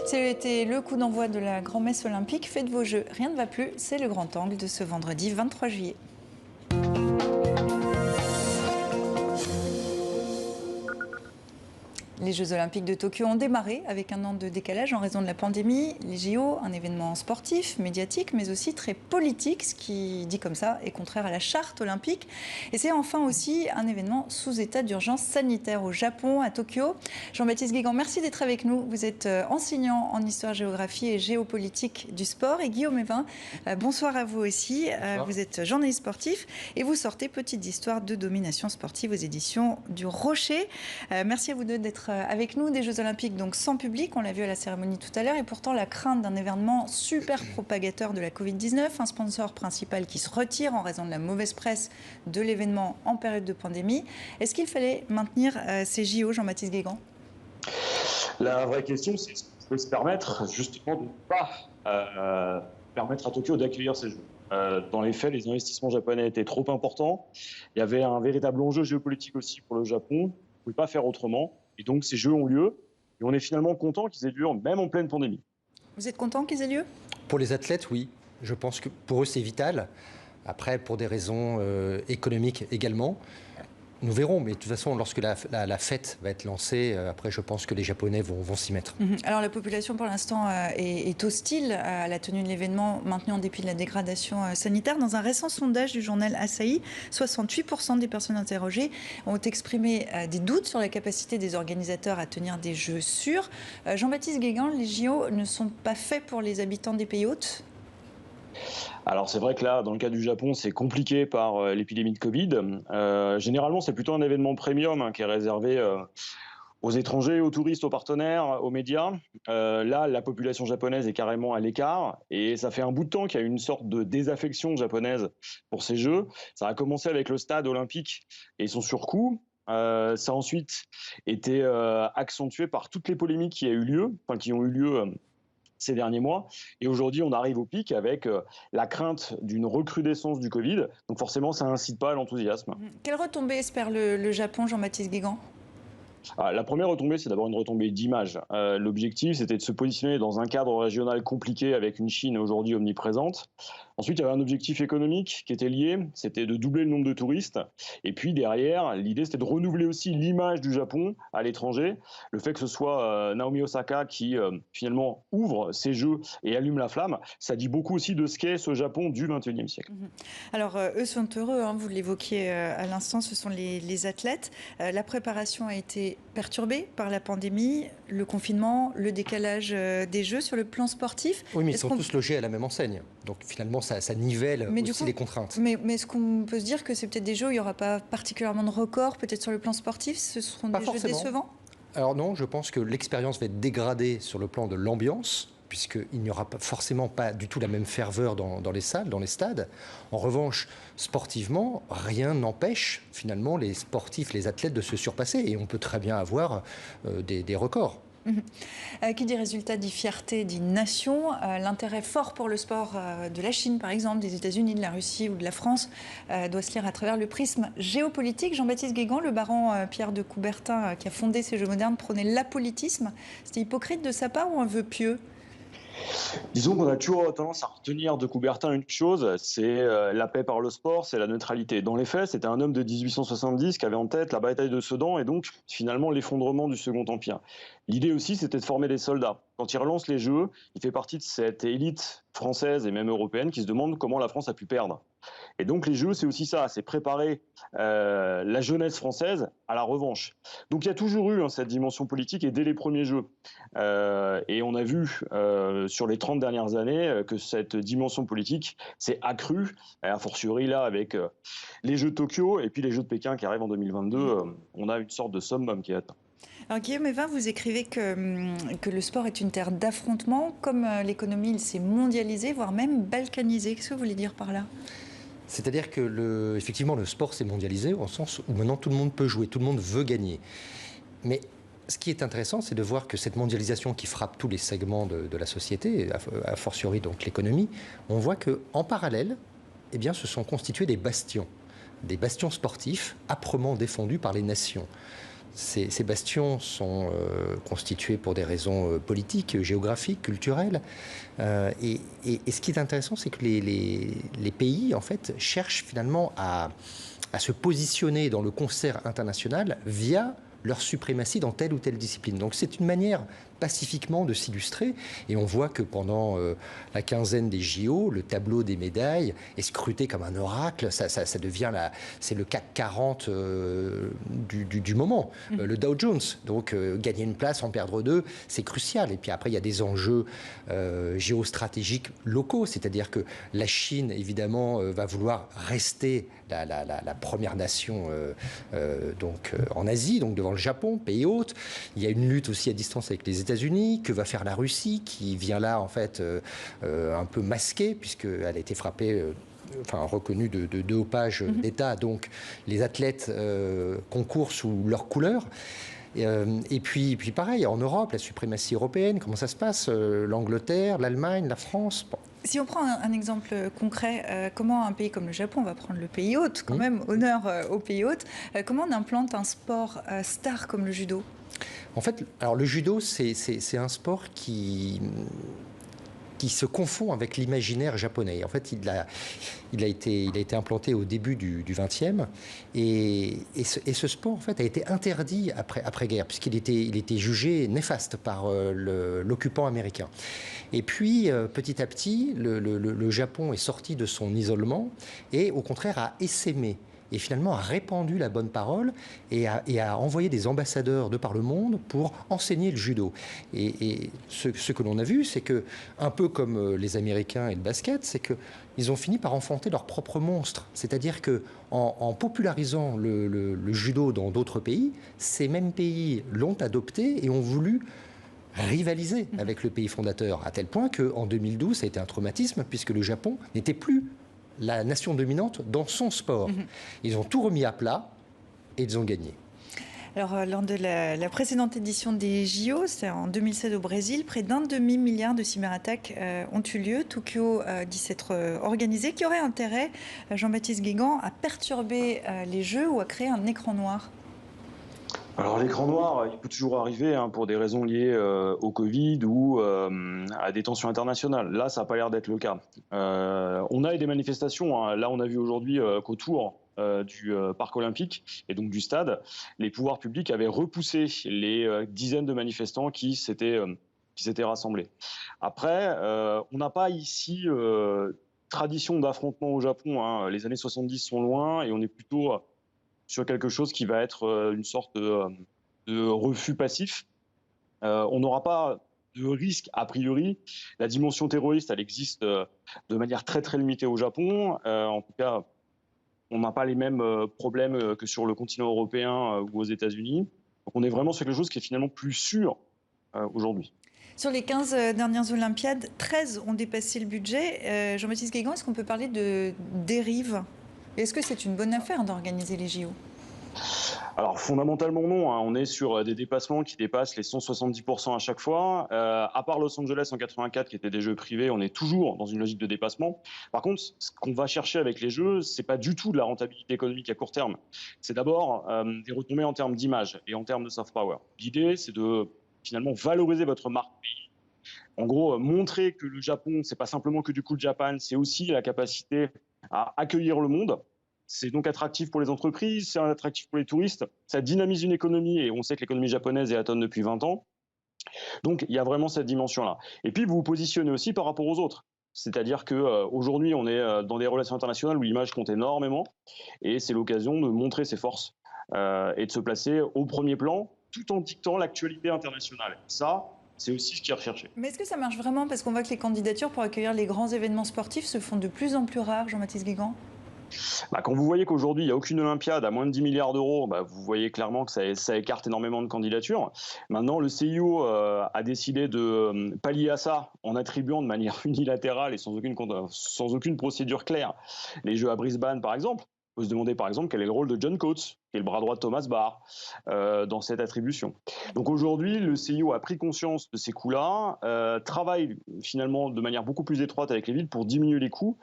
C'était le coup d'envoi de la grand-messe olympique. Faites vos jeux, rien ne va plus. C'est le grand angle de ce vendredi 23 juillet. Les Jeux Olympiques de Tokyo ont démarré avec un an de décalage en raison de la pandémie. Les JO, un événement sportif, médiatique, mais aussi très politique, ce qui, dit comme ça, est contraire à la charte olympique. Et c'est enfin aussi un événement sous état d'urgence sanitaire au Japon, à Tokyo. Jean-Baptiste Guégan, merci d'être avec nous. Vous êtes enseignant en histoire-géographie et géopolitique du sport. Et Guillaume Evin, bonsoir à vous aussi. Vous êtes journaliste sportif et vous sortez Petite histoire de domination sportive aux éditions du Rocher. Merci à vous deux d'être avec nous. Des Jeux Olympiques donc sans public, on l'a vu à la cérémonie tout à l'heure, et pourtant la crainte d'un événement super propagateur de la Covid-19, un sponsor principal qui se retire en raison de la mauvaise presse de l'événement en période de pandémie. Est-ce qu'il fallait maintenir ces JO, Jean-Baptiste Guégan ? La vraie question, c'est est-ce qu'on peut se permettre justement de ne pas permettre à Tokyo d'accueillir ces Jeux. Dans les faits, les investissements japonais étaient trop importants. Il y avait un véritable enjeu géopolitique aussi pour le Japon. On ne pouvait pas faire autrement. Et donc, ces Jeux ont lieu. Et on est finalement content qu'ils aient lieu, même en pleine pandémie. Vous êtes content qu'ils aient lieu ? Pour les athlètes, oui. Je pense que pour eux, c'est vital. Après, pour des raisons économiques également. Nous verrons, mais de toute façon, lorsque la fête va être lancée, après, je pense que les Japonais vont s'y mettre. Alors, la population, pour l'instant, est hostile à la tenue de l'événement, maintenue en dépit de la dégradation sanitaire. Dans un récent sondage du journal Asahi, 68% des personnes interrogées ont exprimé des doutes sur la capacité des organisateurs à tenir des jeux sûrs. Jean-Baptiste Guégan, les JO ne sont pas faits pour les habitants des pays hôtes ? Alors c'est vrai que là, dans le cas du Japon, c'est compliqué par l'épidémie de Covid. Généralement, c'est plutôt un événement premium qui est réservé aux étrangers, aux touristes, aux partenaires, aux médias. Là, la population japonaise est carrément à l'écart et ça fait un bout de temps qu'il y a une sorte de désaffection japonaise pour ces Jeux. Ça a commencé avec le stade olympique et son surcoût. Ça a ensuite été accentué par toutes les polémiques qui ont eu lieu ces derniers mois. Et aujourd'hui, on arrive au pic avec la crainte d'une recrudescence du Covid. Donc forcément, ça n'incite pas à l'enthousiasme. Quelle retombée espère le Japon, Jean-Baptiste Guégan ? La première retombée, c'est d'abord une retombée d'image. L'objectif, c'était de se positionner dans un cadre régional compliqué avec une Chine aujourd'hui omniprésente. Ensuite, il y avait un objectif économique qui était lié, c'était de doubler le nombre de touristes. Et puis derrière, l'idée, c'était de renouveler aussi l'image du Japon à l'étranger. Le fait que ce soit Naomi Osaka qui finalement ouvre ces Jeux et allume la flamme, ça dit beaucoup aussi de ce qu'est ce Japon du XXIe siècle. Alors, eux sont heureux, vous l'évoquiez à l'instant, ce sont les athlètes. La préparation a été perturbée par la pandémie, le confinement, le décalage des Jeux sur le plan sportif. Oui, mais ils sont tous logés à la même enseigne. Donc finalement, ça nivelle aussi les contraintes. Mais est-ce qu'on peut se dire que c'est peut-être des Jeux où il n'y aura pas particulièrement de records, peut-être sur le plan sportif ? Ce seront des Jeux décevants ? Alors non, je pense que l'expérience va être dégradée sur le plan de l'ambiance, puisqu'il n'y aura forcément pas du tout la même ferveur dans les salles, dans les stades. En revanche, sportivement, rien n'empêche finalement les sportifs, les athlètes de se surpasser. Et on peut très bien avoir des records. Qui dit résultat dit fierté, dit nation. L'intérêt fort pour le sport de la Chine, par exemple, des États-Unis, de la Russie ou de la France, doit se lire à travers le prisme géopolitique. Jean-Baptiste Guégan, le baron Pierre de Coubertin, qui a fondé ces Jeux modernes, prônait l'apolitisme. C'était hypocrite de sa part ou un vœu pieux ? Disons qu'on a toujours tendance à retenir de Coubertin une chose, c'est la paix par le sport, c'est la neutralité. Dans les faits, c'était un homme de 1870 qui avait en tête la bataille de Sedan et donc finalement l'effondrement du Second Empire. L'idée aussi, c'était de former des soldats. Quand il relance les Jeux, il fait partie de cette élite française et même européenne qui se demande comment la France a pu perdre. Et donc les Jeux, c'est aussi ça, c'est préparer la jeunesse française à la revanche. Donc il y a toujours eu cette dimension politique et dès les premiers Jeux. Et on a vu sur les 30 dernières années que cette dimension politique s'est accrue, a fortiori là avec les Jeux de Tokyo et puis les Jeux de Pékin qui arrivent en 2022, on a une sorte de summum qui est atteint. Alors Guillaume Evin, vous écrivez que le sport est une terre d'affrontement. Comme l'économie, il s'est mondialisé, voire même balkanisé. Qu'est-ce que vous voulez dire par là ? C'est-à-dire que effectivement, le sport s'est mondialisé au sens où maintenant tout le monde peut jouer, tout le monde veut gagner. Mais ce qui est intéressant, c'est de voir que cette mondialisation qui frappe tous les segments de la société, a fortiori donc l'économie, on voit qu'en parallèle, eh bien, se sont constitués des bastions sportifs âprement défendus par les nations. Ces bastions sont constitués pour des raisons politiques, géographiques, culturelles. Et ce qui est intéressant, c'est que les pays, en fait, cherchent finalement à se positionner dans le concert international via leur suprématie dans telle ou telle discipline. Donc c'est une manière pacifiquement de s'illustrer, et on voit que pendant la quinzaine des JO, le tableau des médailles est scruté comme un oracle. Ça devient c'est le CAC 40 du moment, le Dow Jones. Donc gagner une place, en perdre deux, c'est crucial. Et puis après, il y a des enjeux géostratégiques locaux, c'est-à-dire que la Chine, évidemment, va vouloir rester la première nation en Asie, donc devant le Japon, pays hôte. Il y a une lutte aussi à distance avec les États-Unis. Que va faire la Russie, qui vient là en fait un peu masquée, puisqu'elle a été frappée, reconnue de dopage d'État. Donc les athlètes concourent sous leur couleur. Et puis pareil, en Europe, la suprématie européenne, comment ça se passe? L'Angleterre, l'Allemagne, la France. Bon. Si on prend un exemple concret, comment un pays comme le Japon, on va prendre le pays hôte, quand même, honneur au pays hôte, comment on implante un sport star comme le judo? En fait, alors le judo, c'est un sport qui se confond avec l'imaginaire japonais. En fait, il a été implanté au début du XXe, et ce sport en fait a été interdit après-guerre, puisqu'il était jugé néfaste par l'occupant américain. Et puis, petit à petit, le Japon est sorti de son isolement et, au contraire, a essaimé. Et finalement a répandu la bonne parole et a envoyé des ambassadeurs de par le monde pour enseigner le judo. Et ce que l'on a vu, c'est que, un peu comme les Américains et le basket, c'est qu'ils ont fini par enfanter leur propre monstre. C'est-à-dire qu'en popularisant le judo dans d'autres pays, ces mêmes pays l'ont adopté et ont voulu rivaliser avec le pays fondateur, à tel point qu'en 2012, ça a été un traumatisme, puisque le Japon n'était plus la nation dominante dans son sport. Ils ont tout remis à plat et ils ont gagné. Alors, lors de la précédente édition des JO, c'est en 2016 au Brésil, près d'un demi-milliard de cyberattaques ont eu lieu. Tokyo dit s'être organisé. Qui aurait intérêt, Jean-Baptiste Guégan, à perturber les Jeux ou à créer un écran noir? Alors l'écran noir, il peut toujours arriver pour des raisons liées au Covid ou à des tensions internationales. Là, ça n'a pas l'air d'être le cas. On a eu des manifestations. Là, on a vu aujourd'hui qu'autour du parc olympique et donc du stade, les pouvoirs publics avaient repoussé les dizaines de manifestants qui s'étaient rassemblés. Après, on n'a pas ici tradition d'affrontement au Japon. Les années 70 sont loin et on est plutôt sur quelque chose qui va être une sorte de refus passif. On n'aura pas de risque a priori. La dimension terroriste, elle existe de manière très très limitée au Japon. En tout cas, on n'a pas les mêmes problèmes que sur le continent européen ou aux États-Unis. Donc on est vraiment sur quelque chose qui est finalement plus sûr aujourd'hui. Sur les 15 dernières Olympiades, 13 ont dépassé le budget. Jean-Baptiste Guégan, est-ce qu'on peut parler de dérive? Est-ce que c'est une bonne affaire d'organiser les JO? Alors fondamentalement non, on est sur des dépassements qui dépassent les 170% à chaque fois. À part Los Angeles en 84 qui étaient des jeux privés, on est toujours dans une logique de dépassement. Par contre, ce qu'on va chercher avec les jeux, c'est pas du tout de la rentabilité économique à court terme. C'est d'abord des retombées en termes d'image et en termes de soft power. L'idée, c'est de finalement valoriser votre marque pays. En gros, montrer que le Japon, c'est pas simplement que du Cool Japan, c'est aussi la capacité à accueillir le monde. C'est donc attractif pour les entreprises, c'est attractif pour les touristes, ça dynamise une économie et on sait que l'économie japonaise est à tonne depuis 20 ans. Donc il y a vraiment cette dimension-là. Et puis vous vous positionnez aussi par rapport aux autres. C'est-à-dire qu'aujourd'hui, on est dans des relations internationales où l'image compte énormément et c'est l'occasion de montrer ses forces et de se placer au premier plan tout en dictant l'actualité internationale. Ça, c'est aussi ce qui est recherché. Mais est-ce que ça marche vraiment? Parce qu'on voit que les candidatures pour accueillir les grands événements sportifs se font de plus en plus rares, Jean-Baptiste Guégan. Quand vous voyez qu'aujourd'hui, il n'y a aucune Olympiade à moins de 10 milliards d'euros, vous voyez clairement que ça écarte énormément de candidatures. Maintenant, le CIO a décidé de pallier à ça en attribuant de manière unilatérale et sans aucune procédure claire les Jeux à Brisbane, par exemple. On peut se demander par exemple quel est le rôle de John Coates, qui est le bras droit de Thomas Bach, dans cette attribution. Donc aujourd'hui, le CIO a pris conscience de ces coûts-là, travaille finalement de manière beaucoup plus étroite avec les villes pour diminuer les coûts.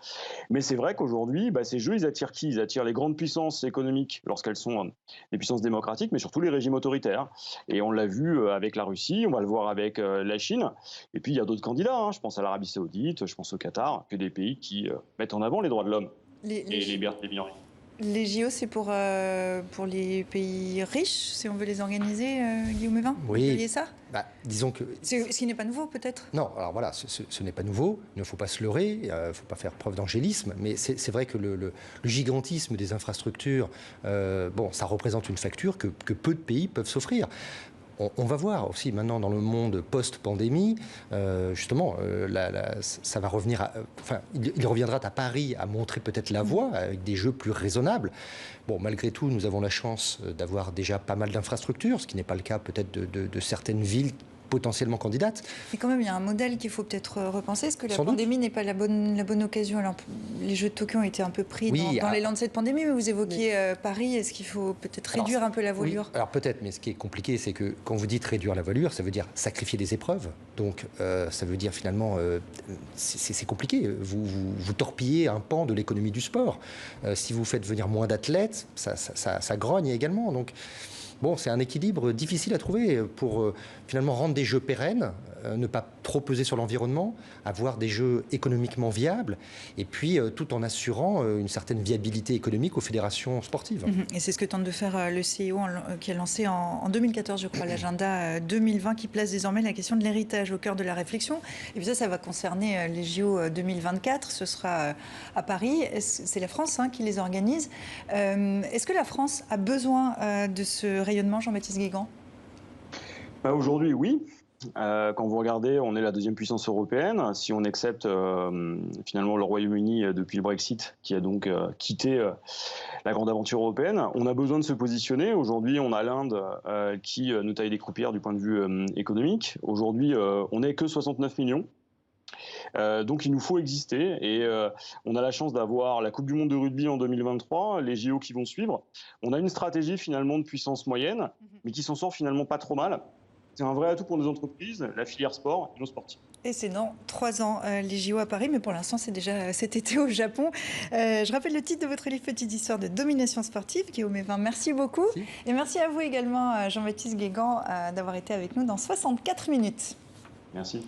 Mais c'est vrai qu'aujourd'hui, ces jeux, ils attirent qui? Ils attirent les grandes puissances économiques lorsqu'elles sont des puissances démocratiques, mais surtout les régimes autoritaires. Et on l'a vu avec la Russie, on va le voir avec la Chine. Et puis il y a d'autres candidats, hein. Je pense à l'Arabie Saoudite, je pense au Qatar, que des pays qui mettent en avant les droits de l'homme et les libertés des minorités. Les JO, c'est pour les pays riches, si on veut les organiser, Guillaume Evin? Oui. Vous voyez ça? Disons que... Ce qui n'est pas nouveau, peut-être? Non, alors voilà, ce n'est pas nouveau, il ne faut pas se leurrer, il ne faut pas faire preuve d'angélisme, mais c'est vrai que le gigantisme des infrastructures, ça représente une facture que peu de pays peuvent s'offrir. On va voir aussi maintenant dans le monde post-pandémie, justement, ça va revenir il reviendra à Paris à montrer peut-être la voie avec des jeux plus raisonnables. Bon, malgré tout, nous avons la chance d'avoir déjà pas mal d'infrastructures, ce qui n'est pas le cas peut-être de certaines villes potentiellement candidates. Mais quand même, il y a un modèle qu'il faut peut-être repenser. Est-ce que la pandémie n'est pas la bonne occasion? Alors, les Jeux de Tokyo ont été un peu pris dans l'élan de cette pandémie, mais vous évoquiez Paris. Est-ce qu'il faut peut-être réduire un peu la voilure? Oui, alors peut-être, mais ce qui est compliqué, c'est que quand vous dites réduire la voilure, ça veut dire sacrifier des épreuves. Donc, ça veut dire finalement, c'est compliqué. Vous torpillez un pan de l'économie du sport. Si vous faites venir moins d'athlètes, ça grogne également. Donc, bon, c'est un équilibre difficile à trouver pour finalement rendre des jeux pérennes, ne pas trop peser sur l'environnement, avoir des jeux économiquement viables, et puis tout en assurant une certaine viabilité économique aux fédérations sportives. Et c'est ce que tente de faire le CIO qui a lancé en 2014, je crois, l'agenda 2020 qui place désormais la question de l'héritage au cœur de la réflexion. Et puis ça va concerner les JO 2024, ce sera à Paris. C'est la France qui les organise. Est-ce que la France a besoin de ce rayonnement, Jean-Baptiste Guégan? Aujourd'hui, oui. Quand vous regardez, on est la deuxième puissance européenne. Si on accepte finalement le Royaume-Uni depuis le Brexit, qui a donc quitté la grande aventure européenne, on a besoin de se positionner. Aujourd'hui, on a l'Inde qui nous taille des croupières du point de vue économique. Aujourd'hui, on n'est que 69 millions. Donc il nous faut exister et on a la chance d'avoir la Coupe du Monde de rugby en 2023, les JO qui vont suivre. On a une stratégie finalement de puissance moyenne, mais qui s'en sort finalement pas trop mal. C'est un vrai atout pour nos entreprises, la filière sport et nos sportifs. Et c'est dans 3 ans, les JO à Paris, mais pour l'instant, c'est déjà cet été au Japon. Je rappelle le titre de votre livre, Petite histoire de domination sportive. Guillaume Evin, merci beaucoup. Merci. Et merci à vous également, Jean-Baptiste Guégan, d'avoir été avec nous dans 64 minutes. Merci.